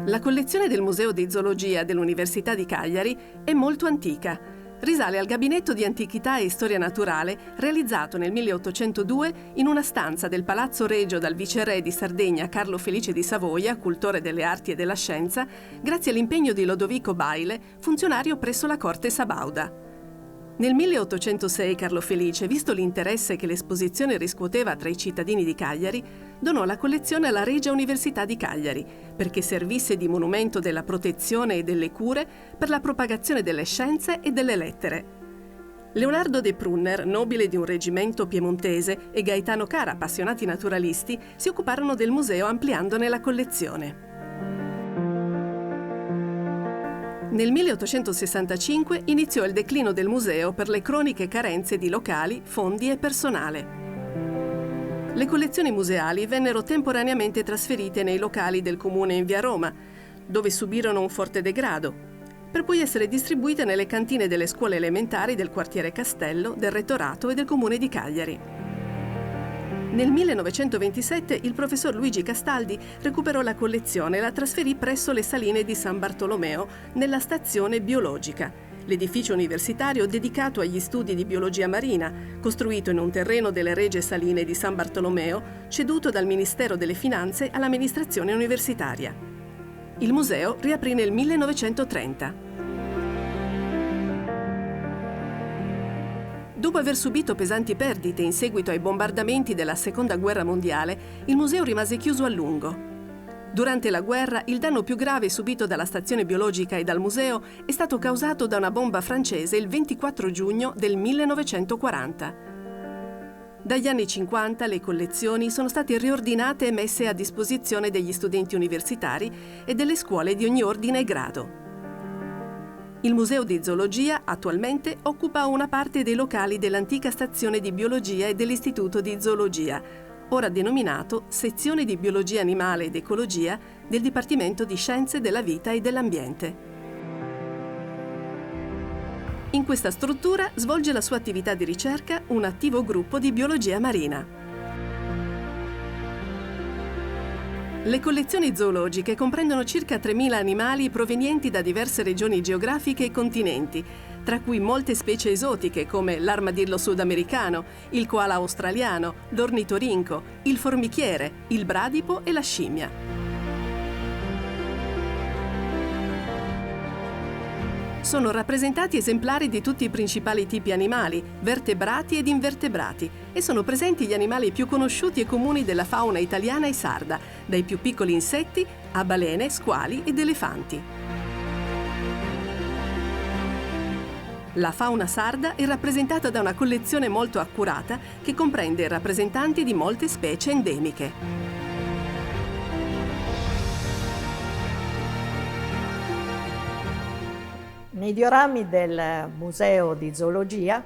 La collezione del Museo di Zoologia dell'Università di Cagliari è molto antica. Risale al Gabinetto di Antichità e Storia Naturale realizzato nel 1802 in una stanza del Palazzo Regio dal viceré di Sardegna Carlo Felice di Savoia, cultore delle arti e della scienza, grazie all'impegno di Lodovico Baile, funzionario presso la corte sabauda. Nel 1806 Carlo Felice, visto l'interesse che l'esposizione riscuoteva tra i cittadini di Cagliari, donò la collezione alla Regia Università di Cagliari perché servisse di monumento della protezione e delle cure per la propagazione delle scienze e delle lettere. Leonardo de Prunner, nobile di un reggimento piemontese, e Gaetano Cara, appassionati naturalisti, si occuparono del museo ampliandone la collezione. Nel 1865 iniziò il declino del museo per le croniche carenze di locali, fondi e personale. Le collezioni museali vennero temporaneamente trasferite nei locali del comune in via Roma, dove subirono un forte degrado, per poi essere distribuite nelle cantine delle scuole elementari del quartiere Castello, del Rettorato e del comune di Cagliari. Nel 1927 il professor Luigi Castaldi recuperò la collezione e la trasferì presso le saline di San Bartolomeo, nella stazione biologica, l'edificio universitario dedicato agli studi di biologia marina, costruito in un terreno delle Regie Saline di San Bartolomeo, ceduto dal Ministero delle Finanze all'amministrazione universitaria. Il museo riaprì nel 1930. Dopo aver subito pesanti perdite in seguito ai bombardamenti della Seconda Guerra Mondiale, il museo rimase chiuso a lungo. Durante la guerra, il danno più grave subito dalla stazione biologica e dal museo è stato causato da una bomba francese il 24 giugno del 1940. Dagli anni 50 le collezioni sono state riordinate e messe a disposizione degli studenti universitari e delle scuole di ogni ordine e grado. Il Museo di Zoologia attualmente occupa una parte dei locali dell'antica stazione di biologia e dell'Istituto di Zoologia, ora denominato Sezione di Biologia Animale ed Ecologia del Dipartimento di Scienze della Vita e dell'Ambiente. In questa struttura svolge la sua attività di ricerca un attivo gruppo di biologia marina. Le collezioni zoologiche comprendono circa 3.000 animali provenienti da diverse regioni geografiche e continenti, tra cui molte specie esotiche come l'armadillo sudamericano, il koala australiano, l'ornitorinco, il formichiere, il bradipo e la scimmia. Sono rappresentati esemplari di tutti i principali tipi animali, vertebrati ed invertebrati, e sono presenti gli animali più conosciuti e comuni della fauna italiana e sarda, dai più piccoli insetti a balene, squali ed elefanti. La fauna sarda è rappresentata da una collezione molto accurata che comprende rappresentanti di molte specie endemiche. Nei diorammi del Museo di Zoologia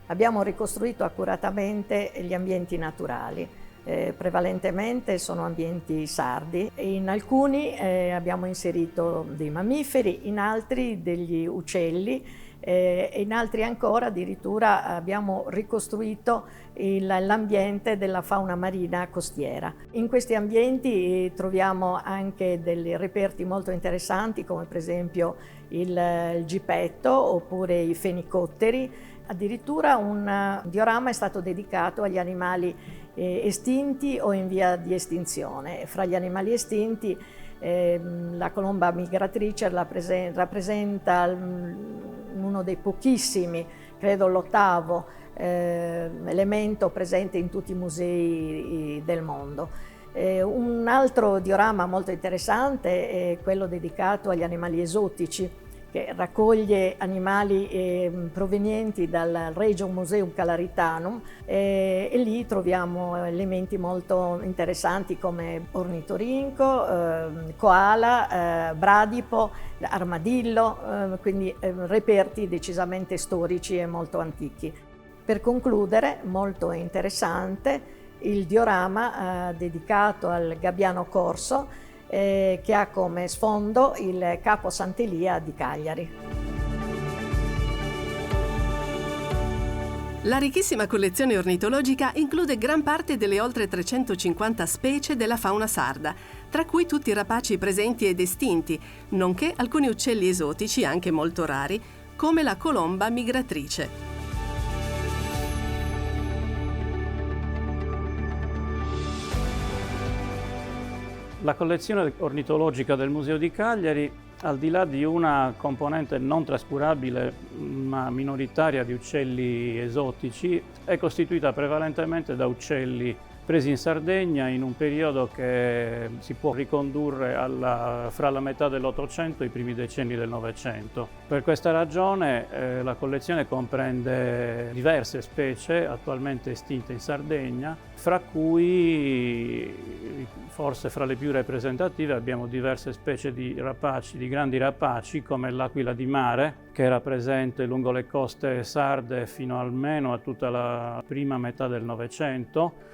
abbiamo ricostruito accuratamente gli ambienti naturali. Prevalentemente sono ambienti sardi. In alcuni abbiamo inserito dei mammiferi, in altri degli uccelli e in altri ancora addirittura abbiamo ricostruito l'ambiente della fauna marina costiera. In questi ambienti troviamo anche dei reperti molto interessanti come per esempio il gipetto oppure i fenicotteri. Addirittura un diorama è stato dedicato agli animali estinti o in via di estinzione. Fra gli animali estinti la colomba migratrice rappresenta uno dei pochissimi, credo l'8º elemento presente in tutti i musei del mondo. Un altro diorama molto interessante è quello dedicato agli animali esotici, che raccoglie animali provenienti dal Regio Museum Calaritanum e lì troviamo elementi molto interessanti come ornitorinco, koala, bradipo, armadillo, quindi reperti decisamente storici e molto antichi. Per concludere, molto interessante il diorama dedicato al gabbiano corso che ha come sfondo il Capo Sant'Elia di Cagliari. La ricchissima collezione ornitologica include gran parte delle oltre 350 specie della fauna sarda, tra cui tutti i rapaci presenti ed estinti, nonché alcuni uccelli esotici anche molto rari, come la colomba migratrice. La collezione ornitologica del Museo di Cagliari, al di là di una componente non trascurabile ma minoritaria di uccelli esotici, è costituita prevalentemente da uccelli presi in Sardegna in un periodo che si può ricondurre fra la metà dell'Ottocento e i primi decenni del Novecento. Per questa ragione la collezione comprende diverse specie attualmente estinte in Sardegna, fra cui forse fra le più rappresentative abbiamo diverse specie di rapaci, di grandi rapaci, come l'aquila di mare, che era presente lungo le coste sarde fino almeno a tutta la prima metà del Novecento,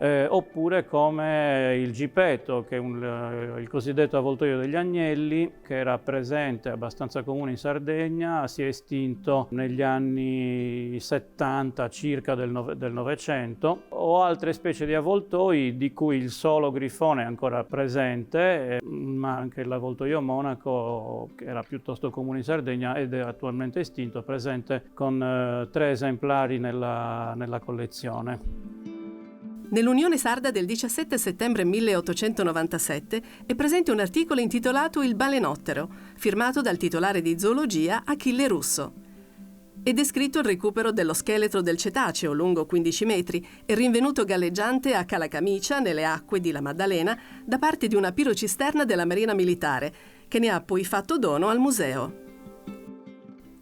oppure come il gipeto, che è il cosiddetto avvoltoio degli agnelli, che era presente, abbastanza comune in Sardegna, si è estinto negli anni 70 circa del Novecento, o altre specie di avvoltoi di cui il solo grifone è ancora presente, ma anche l'avvoltoio monaco, che era piuttosto comune in Sardegna ed è attualmente estinto, presente con 3 esemplari nella collezione. Nell'Unione Sarda del 17 settembre 1897 è presente un articolo intitolato Il balenottero, firmato dal titolare di zoologia Achille Russo. È descritto il recupero dello scheletro del cetaceo, lungo 15 metri, e rinvenuto galleggiante a Calacamicia, nelle acque di La Maddalena, da parte di una pirocisterna della Marina Militare, che ne ha poi fatto dono al museo.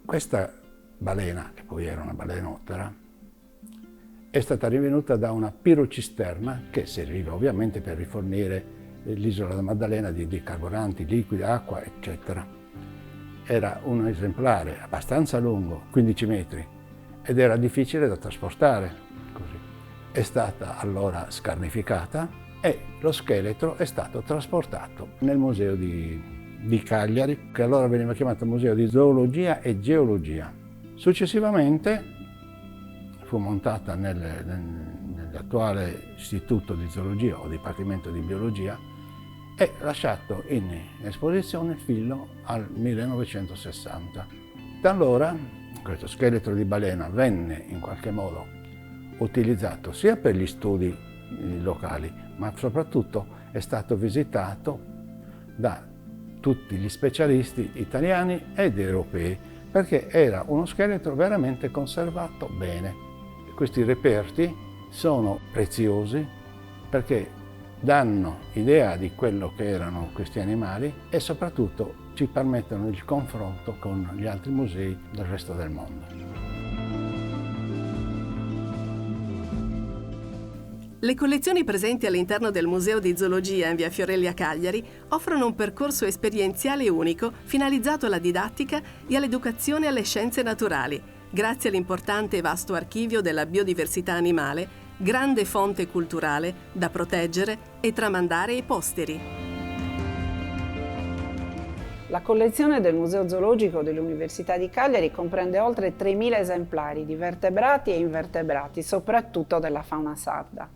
Questa balena, che poi era una balenottera, è stata rinvenuta da una pirocisterna che serviva ovviamente per rifornire l'isola della Maddalena di carburanti, liquidi, acqua, eccetera. Era un esemplare abbastanza lungo, 15 metri, ed era difficile da trasportare. Così. È stata allora scarnificata e lo scheletro è stato trasportato nel museo di Cagliari, che allora veniva chiamato Museo di Zoologia e Geologia. Successivamente fu montata nell'attuale Istituto di Zoologia o Dipartimento di Biologia e lasciato in esposizione fino al 1960. Da allora questo scheletro di balena venne in qualche modo utilizzato sia per gli studi locali, ma soprattutto è stato visitato da tutti gli specialisti italiani ed europei, perché era uno scheletro veramente conservato bene. Questi reperti sono preziosi perché danno idea di quello che erano questi animali e soprattutto ci permettono il confronto con gli altri musei del resto del mondo. Le collezioni presenti all'interno del Museo di Zoologia in via Fiorelli a Cagliari offrono un percorso esperienziale unico finalizzato alla didattica e all'educazione alle scienze naturali, grazie all'importante e vasto archivio della biodiversità animale, grande fonte culturale da proteggere e tramandare ai posteri. La collezione del Museo Zoologico dell'Università di Cagliari comprende oltre 3.000 esemplari di vertebrati e invertebrati, soprattutto della fauna sarda.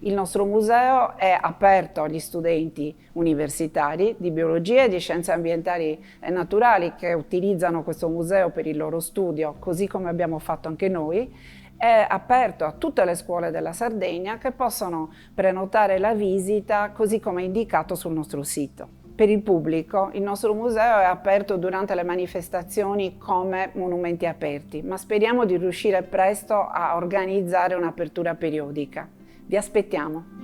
Il nostro museo è aperto agli studenti universitari di biologia e di scienze ambientali e naturali che utilizzano questo museo per il loro studio, così come abbiamo fatto anche noi. È aperto a tutte le scuole della Sardegna che possono prenotare la visita così come indicato sul nostro sito. Per il pubblico il nostro museo è aperto durante le manifestazioni come monumenti aperti, ma speriamo di riuscire presto a organizzare un'apertura periodica. Vi aspettiamo!